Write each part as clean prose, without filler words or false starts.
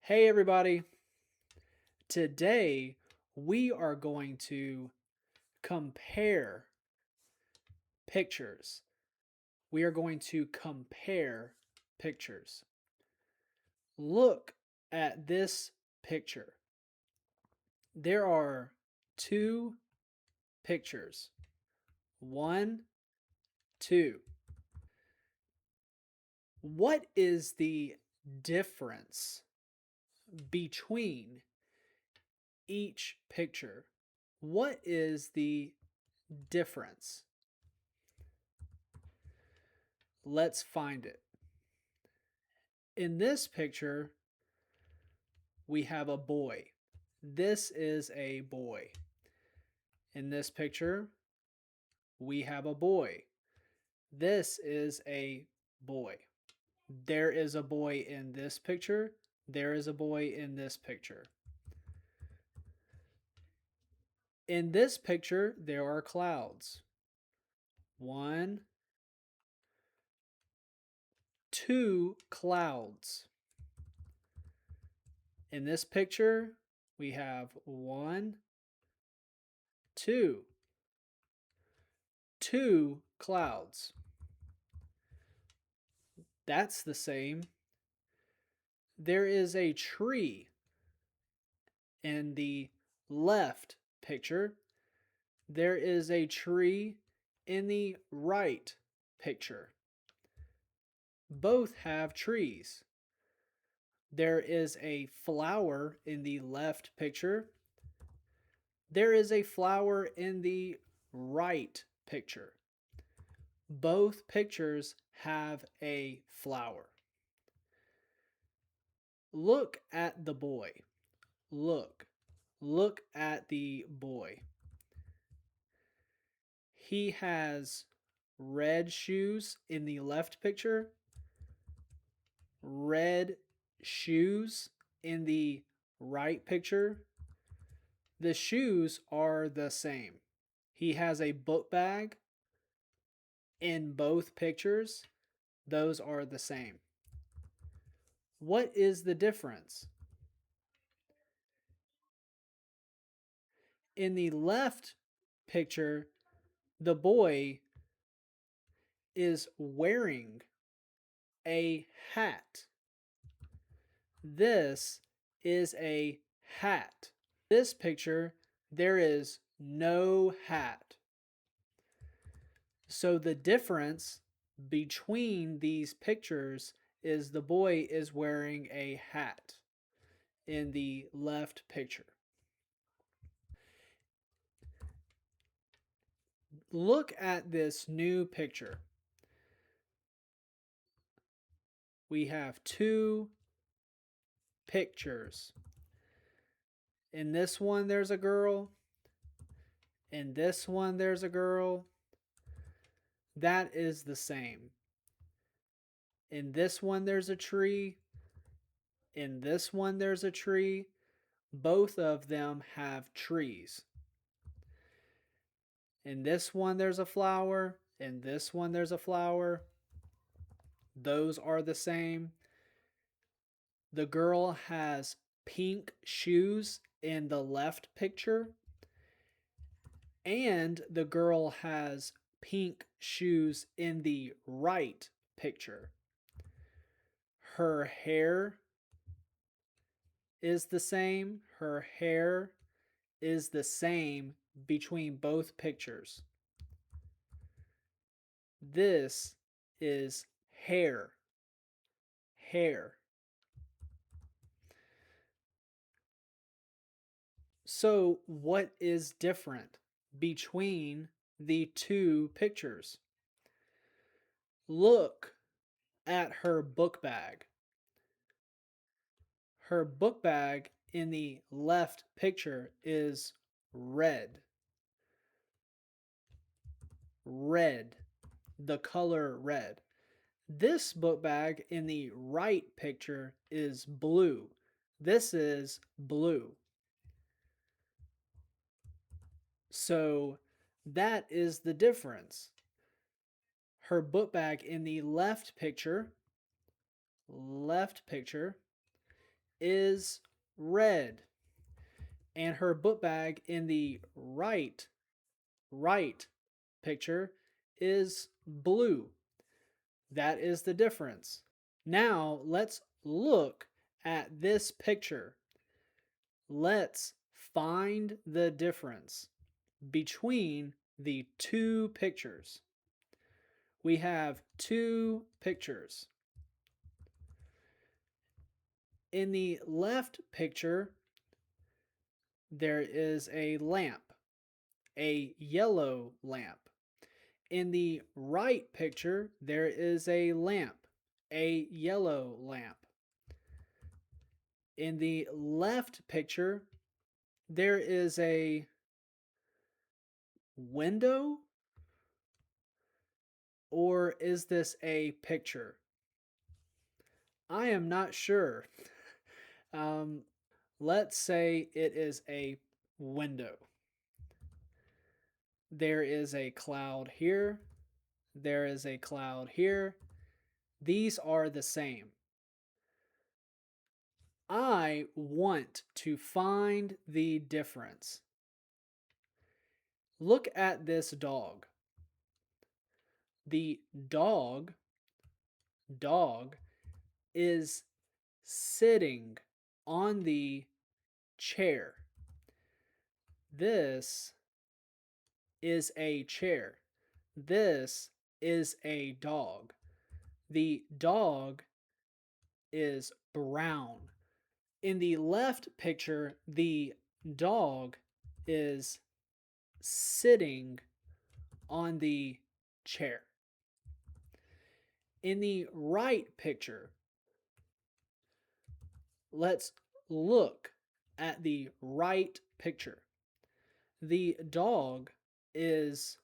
Hey everybody, today we are going to compare pictures. We are going to compare pictures. Look at this picture. There are two pictures. One, two. What is the difference between each picture? What is the difference? Let's find it. In this picture, we have a boy. This is a boy. In this picture, we have a boy. This is a boy. There is a boy in this picture. There is a boy in this picture. In this picture, there are clouds. One, two clouds. In this picture, we have one, two clouds. That's the same. There is a tree in the left picture. There is a tree in the right picture. Both have trees. There is a flower in the left picture. There is a flower in the right picture. Both pictures have a flower. Look at the boy. Look at the boy. He has red shoes in the left picture, red shoes in the right picture. The shoes are the same. He has a book bag in both pictures. Those are the same. What is the difference? In the left picture, the boy is wearing a hat. This is a hat. This picture, there is no hat. So the difference between these pictures is the boy is wearing a hat in the left picture. Look at this new picture. We have two pictures. In this one, there's a girl. In this one, there's a girl. That is the same. In this one, there's a tree. In this one, there's a tree. Both of them have trees. In this one, there's a flower. In this one, there's a flower. Those are the same. The girl has pink shoes in the left picture. And the girl has pink shoes in the right picture. Her hair is the same. Her hair is the same between both pictures. This is hair. Hair. So, what is different between the two pictures? Look at her book bag. Her book bag in the left picture is red. Red. The color red. This book bag in the right picture is blue. This is blue. So that is the difference. Her book bag in the left picture is red. And her book bag in the right picture is blue. That is the difference. Now let's look at this picture. Let's find the difference between the two pictures. We have two pictures. In the left picture, there is a lamp, a yellow lamp. In the right picture, there is a lamp, a yellow lamp. In the left picture, there is a window, or is this a picture? I am not sure. Um, let's say it is a window. There is a cloud here. There is a cloud here. These are the same. I want to find the difference. Look at this dog. The dog is sitting on the chair. This is a chair. This is a dog. The dog is brown. In the left picture, the dog is sitting on the chair. In the right picture, let's look at the right picture. The dog is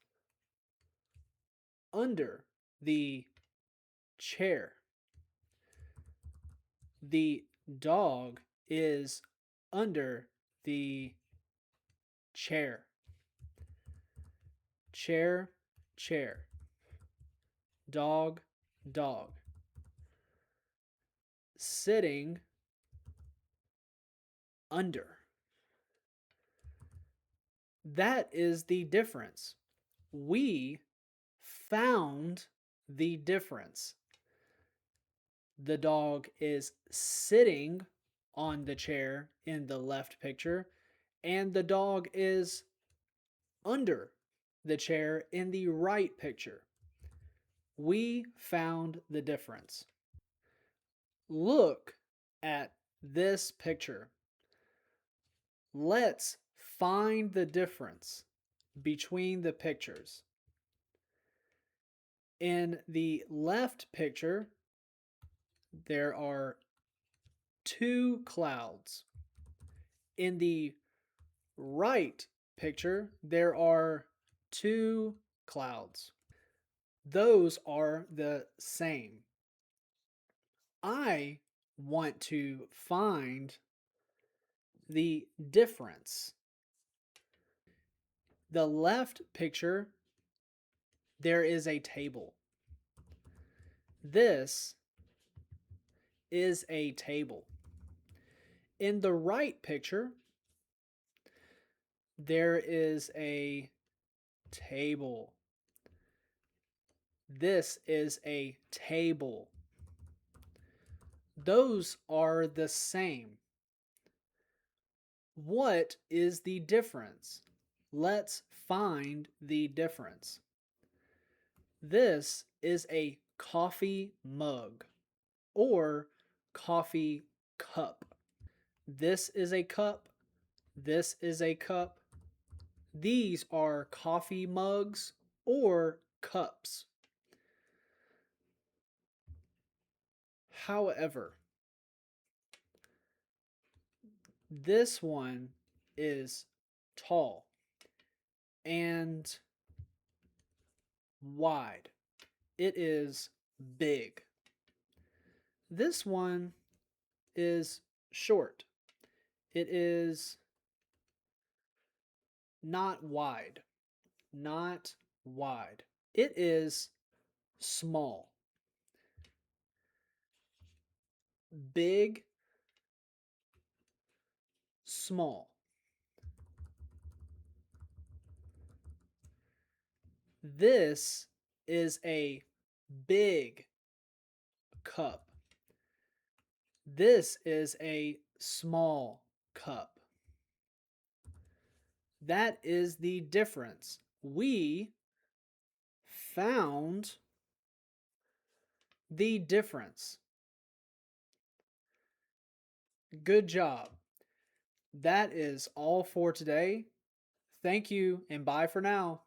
under the chair. The dog is under the chair. Chair, chair. Dog, dog. Sitting under. That is the difference. We found the difference. The dog is sitting on the chair in the left picture, and the dog is under the chair in the right picture. We found the difference. Look at this picture. Let's find the difference between the pictures. In the left picture, there are two clouds. In the right picture, there are two clouds. Those are the same. I want to find the difference. The left picture, there is a table. This is a table. In the right picture, there is a table. This is a table. Those are the same. What is the difference? Let's find the difference. This is a coffee mug or coffee cup. This is a cup. This is a cup. These are coffee mugs or cups. However, this one is tall and wide. It is big. This one is short. It is not wide. Not wide. It is small. Big small. This is a big cup. This is a small cup. That is the difference. We found the difference. Good job. That is all for today. Thank you and bye for now.